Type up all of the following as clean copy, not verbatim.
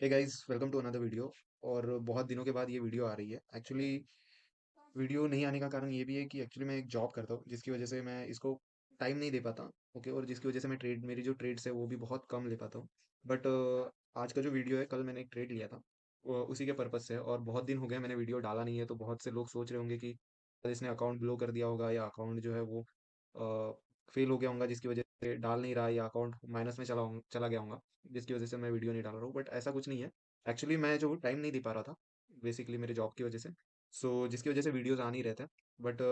Hey guys, welcome to another video. और बहुत दिनों के बाद ये वीडियो आ रही है। एक्चुअली वीडियो नहीं आने का कारण ये भी है कि एक्चुअली मैं एक जॉब करता हूँ, जिसकी वजह से मैं इसको टाइम नहीं दे पाता। ओके, और जिसकी वजह से मैं ट्रेड मेरी जो ट्रेड्स है वो भी बहुत कम ले पाता हूँ। बट आज का जो वीडियो है, कल मैंने एक ट्रेड लिया था, वो उसी के पर्पज से है। और बहुत दिन हो गए मैंने वीडियो डाला नहीं है, तो बहुत से लोग सोच रहे होंगे कि इसने अकाउंट ब्लो कर दिया होगा या अकाउंट जो है वो फेल हो गया होगा, जिसकी वजह से डाल नहीं रहा, या अकाउंट माइनस में चला गया होगा, जिसकी वजह से मैं वीडियो नहीं डाल रहा हूँ। बट ऐसा कुछ नहीं है। एक्चुअली मैं जो टाइम नहीं दे पा रहा था, बेसिकली मेरे जॉब की वजह से। जिसकी वजह से वीडियोस आ नहीं रहते। बट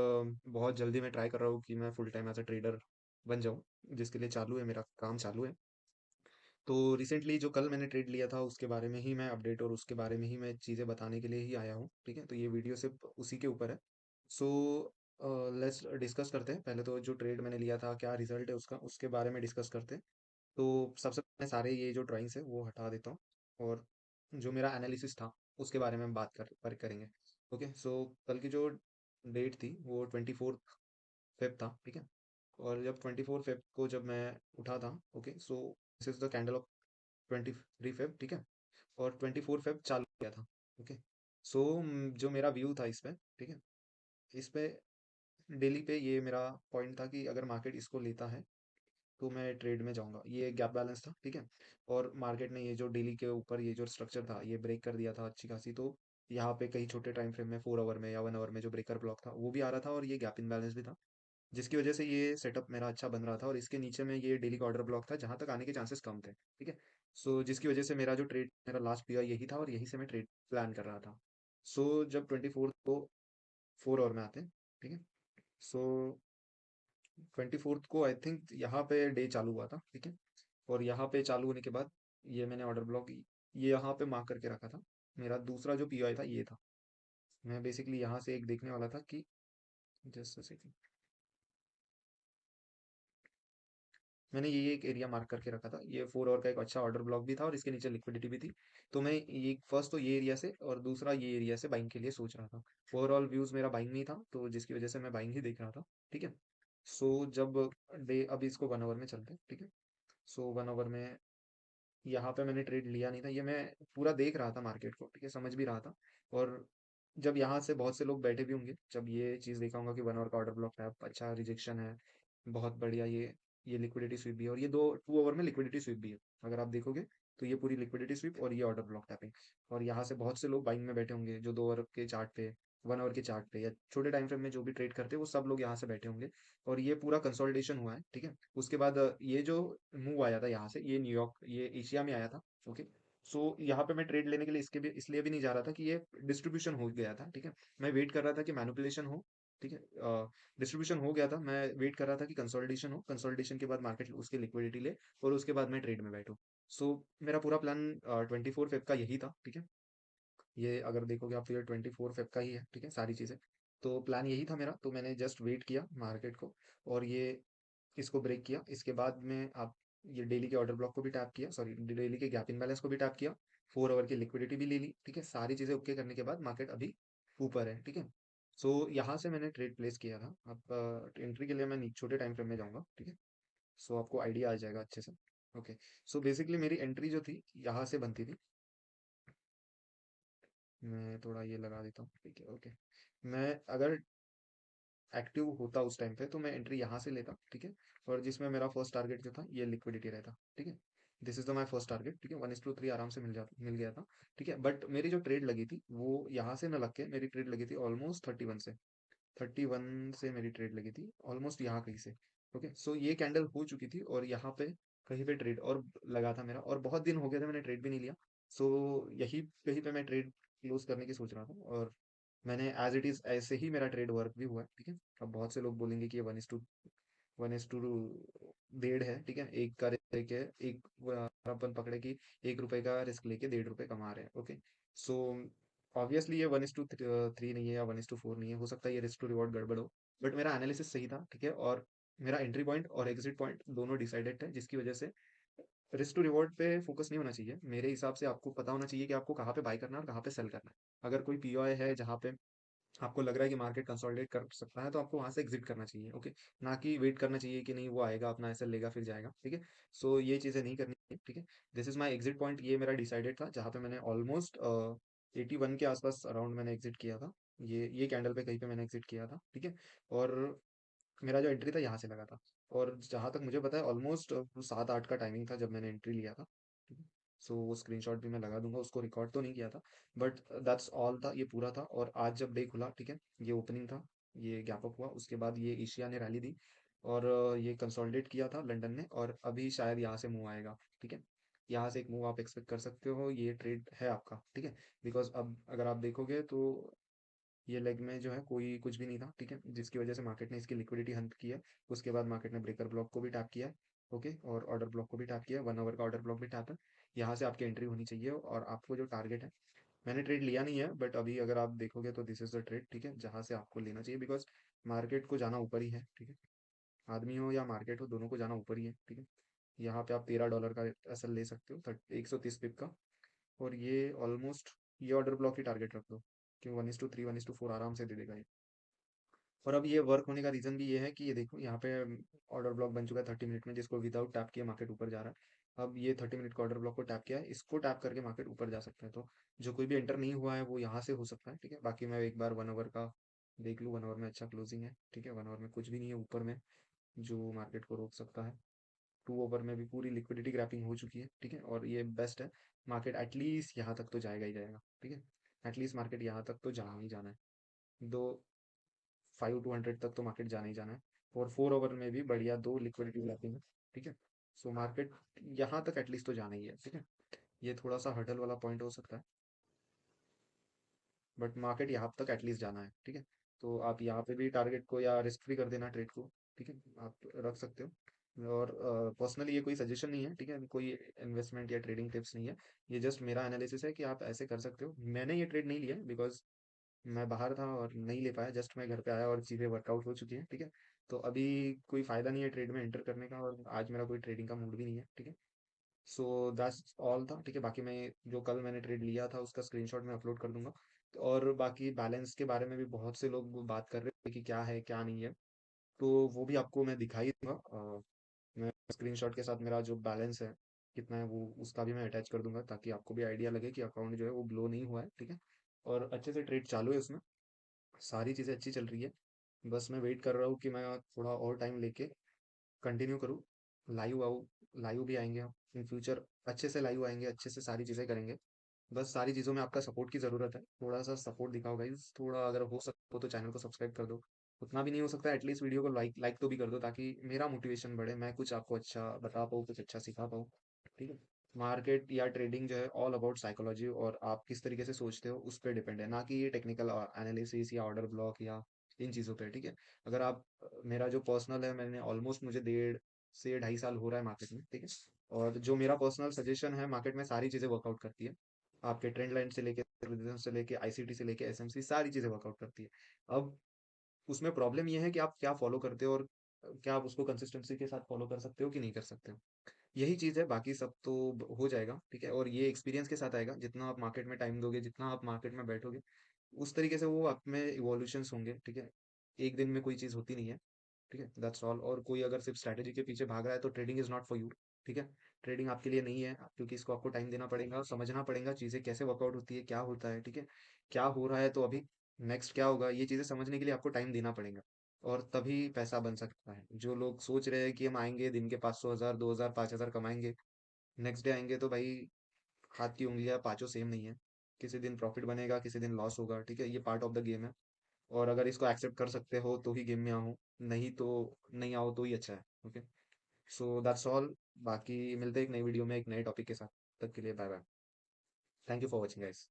बहुत जल्दी मैं ट्राई कर रहा हूँ कि मैं full time as a trader बन जाऊँ, जिसके लिए चालू है, मेरा काम चालू है। तो रिसेंटली जो कल मैंने ट्रेड लिया था उसके बारे में ही मैं अपडेट और उसके बारे में ही मैं चीज़ें बताने के लिए ही आया हूँ। ठीक है, तो ये वीडियो सिर्फ उसी के ऊपर है। सो लेट्स डिस्कस करते हैं। पहले तो जो ट्रेड मैंने लिया था, क्या रिजल्ट है उसका, उसके बारे में डिस्कस करते हैं। तो सबसे पहले सारे ये जो ड्राइंग्स है वो हटा देता हूँ, और जो मेरा एनालिसिस था उसके बारे में हम बात करेंगे। ओके, सो कल की जो डेट थी वो 24 फेब था। ठीक है, और जब 24 फेब को जब मैं उठा था, okay, so this is the candle of 23 Feb. ठीक है, और 24 फेब चालू किया था। ओके, सो जो मेरा व्यू था इस पे, ठीक है, इस पे डेली पे ये मेरा पॉइंट था कि अगर मार्केट इसको लेता है तो मैं ट्रेड में जाऊंगा। ये गैप बैलेंस था। ठीक है, और मार्केट ने ये जो डेली के ऊपर ये जो स्ट्रक्चर था ये ब्रेक कर दिया था अच्छी खासी। तो यहाँ पे कई छोटे टाइम फ्रेम में 4 आवर में या 1 आवर में जो ब्रेकर ब्लॉक था वो भी आ रहा था, और ये गैप इन बैलेंस भी था, जिसकी वजह से ये सेटअप मेरा अच्छा बन रहा था। और इसके नीचे में ये डेली का ऑर्डर ब्लॉक था जहां तक आने के चांसेस कम थे। ठीक है, जिसकी वजह से मेरा जो ट्रेड, मेरा लास्ट पीओ यही था, और यही से मैं ट्रेड प्लान कर रहा था। जब 24 को 4 आवर में आते हैं, ठीक है, सो 24 को आई थिंक यहाँ पे डे चालू हुआ था। ठीक है, और यहाँ पे चालू होने के बाद ये मैंने ऑर्डर ब्लॉक ये यहाँ पे मार्क करके रखा था। मेरा दूसरा जो पीओ था ये था। मैं बेसिकली यहाँ से एक देखने वाला था कि जस्ट अ सेकंड, मैंने ये एक एरिया मार्क करके रखा था। ये 4 आवर का एक अच्छा ऑर्डर ब्लॉक भी था, और इसके नीचे लिक्विडिटी भी थी। तो मैं ये फर्स्ट तो ये एरिया से और दूसरा ये एरिया से बाइंग के लिए सोच रहा था। ओवरऑल व्यूज मेरा बाइंग नहीं था, तो जिसकी वजह से मैं बाइंग ही देख रहा था। ठीक है, जब डे, अभी इसको 1 आवर में चलते हैं। ठीक है, 1 आवर में यहाँ पे मैंने ट्रेड लिया नहीं था, ये मैं पूरा देख रहा था मार्केट को। ठीक है, समझ भी रहा था। और जब यहाँ से बहुत से लोग बैठे भी होंगे, जब ये चीज़ देखा होगा कि 1 आवर का ऑर्डर ब्लॉक है, अच्छा रिजेक्शन है, बहुत बढ़िया, ये लिक्विडिटी स्वीप भी है, और ये 2 आवर में लिक्विडिटी स्वीप भी है। अगर आप देखोगे तो ये पूरी लिक्विडिटी स्वीप और ये ऑर्डर ब्लॉक टैपिंग। और यहाँ से बहुत से लोग बाइंग में बैठे होंगे, जो 2 आवर के चार्ट पे, 1 आवर के चार्ट पे, या छोटे टाइम फ्रेम में जो भी ट्रेड करते हैं वो सब लोग यहाँ से बैठे होंगे। और ये पूरा कंसोलिडेशन हुआ है। ठीक है, उसके बाद ये जो मूव आया था यहाँ से, ये न्यूयॉर्क, ये एशिया में आया था। ओके, यहाँ पे मैं ट्रेड लेने के लिए इसके भी इसलिए भी नहीं जा रहा था कि ये डिस्ट्रीब्यूशन हो गया था। ठीक है, मैं वेट कर रहा था कि मैनिपुलेशन हो। ठीक है, डिस्ट्रीब्यूशन हो गया था, मैं वेट कर रहा था कि कंसोलिडेशन हो, कंसोलिडेशन के बाद मार्केट उसकी लिक्विडिटी ले, और उसके बाद मैं ट्रेड में बैठूं। मेरा पूरा प्लान 24 फेब का यही था। ठीक है, ये अगर देखोगे आप तो ये 24 फेब का ही है। ठीक है, सारी चीज़ें, तो प्लान यही था मेरा। तो मैंने जस्ट वेट किया मार्केट को, और ये इसको ब्रेक किया। इसके बाद में आप ये डेली के ऑर्डर ब्लॉक को भी टैप किया, सॉरी, डेली के गैप इन बैलेंस को भी टैप किया, 4 आवर की लिक्विडिटी भी ले ली। ठीक है, सारी चीज़ें ओके करने के बाद मार्केट अभी ऊपर है। ठीक है, यहाँ से मैंने ट्रेड प्लेस किया था। अब एंट्री के लिए मैं छोटे टाइम फ्रेम में जाऊंगा। ठीक है, आपको आइडिया आ जाएगा अच्छे से। ओके, बेसिकली मेरी एंट्री जो थी यहाँ से बनती थी। मैं थोड़ा ये लगा देता हूँ। ठीक है, ओके, मैं अगर एक्टिव होता उस टाइम पे तो मैं एंट्री यहाँ से लेता। ठीक है, और जिसमें मेरा फर्स्ट टारगेट जो था ये लिक्विडिटी रहता। ठीक है, this is the my first target. ठीक है, 1:3 आराम से मिल गया था। ठीक है, बट मेरी जो ट्रेड लगी थी वो यहाँ से न लग के मेरी ट्रेड लगी थी ऑलमोस्ट 31 से मेरी ट्रेड लगी थी ऑलमोस्ट यहाँ कहीं से। ओके, ये कैंडल हो चुकी थी, और यहाँ पे कहीं पे ट्रेड और लगा था मेरा, और बहुत दिन हो गए थे मैंने ट्रेड भी नहीं लिया। यही कहीं पे मैं ट्रेड क्लोज करने की सोच रहा था, और मैंने एज इट इज ऐसे ही मेरा ट्रेड वर्क भी हुआ है। ठीक है, अब बहुत से लोग बोलेंगे कि ये 1:1 डेढ़ है। ठीक है, एक का रिस्क लेके एक अपन पकड़े कि 1 रुपए का रिस्क लेके 1.5 रुपए कमा रहे हैं। ओके, सो ऑब्वियसली ये 1:3 नहीं है या 1:4 नहीं है, हो सकता है ये रिस्क टू रिवॉर्ड गड़बड़ हो। बट मेरा एनालिसिस सही था। ठीक है, और मेरा एंट्री पॉइंट और एग्जिट पॉइंट दोनों डिसाइडेड है, जिसकी वजह से रिस्क टू रिवॉर्ड पे फोकस नहीं होना चाहिए। मेरे हिसाब से आपको पता होना चाहिए कि आपको कहाँ पे बाय करना है और कहाँ पे सेल करना है। अगर कोई पीओआई है जहाँ पे आपको लग रहा है कि मार्केट कंसोलिडेट कर सकता है तो आपको वहां से एग्जिट करना चाहिए, ओके। ना कि वेट करना चाहिए कि नहीं वो आएगा अपना ऐसा लेगा फिर जाएगा, ठीक है। सो ये चीजें नहीं करनी है, ठीक है। This is my exit point, ये मेरा डिसाइडेड था जहाँ पे मैंने ऑलमोस्ट 81 के आसपास अराउंड मैंने एग्जिट किया था। ये कैंडल पे कहीं पे मैंने एग्जिट किया था, ठीक है। और मेरा जो एंट्री था यहाँ से लगा था। और जहाँ तक मुझे पता है ऑलमोस्ट 7-8 का टाइमिंग था जब मैंने एंट्री लिया था, ठीक है। सो वो स्क्रीनशॉट भी मैं लगा दूंगा, उसको रिकॉर्ड तो नहीं किया था, बट दैट्स ऑल था, ये पूरा था। और आज जब डे खुला, ठीक है, ये ओपनिंग था, ये गैप अप हुआ, उसके बाद ये एशिया ने रैली दी, और ये कंसोलिडेट किया था लंदन ने, और अभी शायद यहाँ से मूव आएगा, ठीक है। यहाँ से एक मूव आप एक्सपेक्ट कर सकते हो, ये ट्रेड है आपका, ठीक है। बिकॉज अब अगर आप देखोगे तो ये लेग में जो है कोई कुछ भी नहीं था, ठीक है, जिसकी वजह से मार्केट ने इसकी लिक्विडिटी हंट की है। उसके बाद मार्केट ने ब्रेकर ब्लॉक को भी टैप किया है, ओके, और ऑर्डर ब्लॉक को भी टैप किया है, 1 आवर का ऑर्डर ब्लॉक भी टैप है। यहाँ से आपकी एंट्री होनी चाहिए, और आपको जो टारगेट है, मैंने ट्रेड लिया नहीं है, बट अभी अगर आप देखोगे तो दिस इज द ट्रेड, ठीक है, जहाँ से आपको लेना चाहिए। बिकॉज मार्केट को जाना ऊपर ही है, ठीक है। आदमी हो या मार्केट हो, दोनों को जाना ऊपर ही है, ठीक है। यहाँ पे आप $13 का एसएल ले सकते हो, 130 पिप का। और ये ऑलमोस्ट, ये ऑर्डर ब्लॉक ही टारगेट रख दो, क्यों 1:3 1:4 आराम से दे देगा ये। और अब ये वर्क होने का रीजन भी ये है कि ये देखो यहाँ पे ऑर्डर ब्लॉक बन चुका है 30 मिनट में, जिसको विदाउट टैप किए मार्केट ऊपर जा रहा है। अब ये 30 मिनट का ऑर्डर ब्लॉक को टैप किया है, इसको टैप करके मार्केट ऊपर जा सकता है। तो जो कोई भी एंटर नहीं हुआ है वो यहाँ से हो सकता है, ठीक है। बाकी मैं एक बार 1 आवर का देख लूँ, 1 आवर में अच्छा क्लोजिंग है, ठीक है। 1 आवर में कुछ भी नहीं है ऊपर में जो मार्केट को रोक सकता है। 2 ओवर में भी पूरी लिक्विडिटी ग्रैपिंग हो चुकी है, ठीक है, और ये बेस्ट है। मार्केट एटलीस्ट यहाँ तक तो जाएगा ही जाएगा, ठीक है। एटलीस्ट मार्केट यहाँ तक तो जाना ही जाना है। दो 5 to 100 तक तो मार्केट जाना ही जाना है। और 4 ओवर में भी बढ़िया दो लिक्विडिटी ग्रैपिंग है, ठीक है। सो मार्केट यहाँ तक एटलीस्ट तो जाना ही है, ठीक है। ये थोड़ा सा हर्डल वाला पॉइंट हो सकता है, बट मार्केट यहाँ तक एटलीस्ट जाना है, ठीक है। तो आप यहाँ पे भी टारगेट को या रिस्क फ्री कर देना ट्रेड को, ठीक है, आप रख सकते हो। और पर्सनली ये कोई सजेशन नहीं है, ठीक है, कोई इन्वेस्टमेंट या ट्रेडिंग टिप्स नहीं है। ये जस्ट मेरा एनालिसिस है कि आप ऐसे कर सकते हो। मैंने ये ट्रेड नहीं लिया बिकॉज मैं बाहर था और नहीं ले पाया, जस्ट मैं घर पे आया और चीज़ें वर्कआउट हो चुकी हैं, ठीक है। तो अभी कोई फायदा नहीं है ट्रेड में एंटर करने का, और आज मेरा कोई ट्रेडिंग का मूड भी नहीं है, ठीक है। सो दैट्स ऑल था, ठीक है। बाकी मैं जो कल मैंने ट्रेड लिया था उसका स्क्रीनशॉट मैं अपलोड कर दूंगा। और बाकी बैलेंस के बारे में भी बहुत से लोग बात कर रहे हैं कि क्या है क्या नहीं है, तो वो भी आपको मैं दिखाई दूंगा। मैं स्क्रीनशॉट के साथ मेरा जो बैलेंस है कितना है वो उसका भी मैं अटैच कर दूंगा, ताकि आपको भी आइडिया लगे कि अकाउंट जो है वो ब्लो नहीं हुआ है, ठीक है। और अच्छे से ट्रेड चालू है उसमें, सारी चीज़ें अच्छी चल रही है। बस मैं वेट कर रहा हूँ कि मैं थोड़ा और टाइम लेके कंटिन्यू करूँ, लाइव आऊँ। लाइव भी आएंगे हम इन फ्यूचर, अच्छे से लाइव आएंगे, अच्छे से सारी चीज़ें करेंगे। बस सारी चीज़ों में आपका सपोर्ट की ज़रूरत है, थोड़ा सा सपोर्ट दिखाओ गाइस, थोड़ा अगर हो सको तो चैनल को सब्सक्राइब कर दो। उतना भी नहीं हो सकता, एटलीस्ट वीडियो को लाइक लाइक तो भी कर दो, ताकि मेरा मोटिवेशन बढ़े, मैं कुछ आपको अच्छा बता पाऊँ, कुछ अच्छा सिखा पाऊँ, ठीक है। मार्केट या ट्रेडिंग जो है ऑल अबाउट साइकोलॉजी, और आप किस तरीके से सोचते हो उस पर डिपेंड है, ना कि ये टेक्निकल एनालिसिस या ऑर्डर ब्लॉक या इन चीज़ों पे, ठीक है। अगर आप मेरा जो पर्सनल है, मैंने ऑलमोस्ट मुझे 1.5 से 2.5 साल हो रहा है मार्केट में, ठीक है। और जो मेरा पर्सनल सजेशन है, मार्केट में सारी चीज़ें वर्कआउट करती है। आपके ट्रेंड लाइन से लेके से लेके आईसीटी से लेके एसएमसी, सारी चीज़ें वर्कआउट करती है। अब उसमें प्रॉब्लम ये है कि आप क्या फॉलो करते हो, और क्या आप उसको कंसिस्टेंसी के साथ फॉलो कर सकते हो कि नहीं कर सकते हो। यही चीज़ है, बाकी सब तो हो जाएगा, ठीक है। और ये एक्सपीरियंस के साथ आएगा, जितना आप मार्केट में टाइम दोगे, जितना आप मार्केट में बैठोगे, उस तरीके से वो आप में इवोल्यूशंस होंगे, ठीक है। एक दिन में कोई चीज़ होती नहीं है, ठीक है, दैट्स ऑल। और कोई अगर सिर्फ स्ट्रैटेजी के पीछे भाग रहा है तो trading is not for you, ठीक है। ट्रेडिंग आपके लिए नहीं है, क्योंकि इसको आपको टाइम देना पड़ेगा, समझना पड़ेगा चीज़ें कैसे वर्कआउट होती है, क्या होता है, ठीक है। क्या हो रहा है तो अभी नेक्स्ट क्या होगा, ये चीज़ें समझने के लिए आपको टाइम देना पड़ेगा, और तभी पैसा बन सकता है। जो लोग सोच रहे हैं कि हम आएंगे दिन के 500 हज़ार 2,000 5,000 कमाएंगे, नेक्स्ट डे आएंगे तो भाई हाथ की उंगलियां पांचों सेम नहीं है। किसी दिन प्रॉफिट बनेगा, किसी दिन लॉस होगा, ठीक है, ये पार्ट ऑफ द गेम है। और अगर इसको एक्सेप्ट कर सकते हो तो ही गेम में आओ, नहीं तो नहीं आओ तो ही अच्छा है, ओके। So that's all. बाकी मिलते हैं एक नई वीडियो में एक नए टॉपिक के साथ, तब के लिए bye bye. Thank you for watching guys.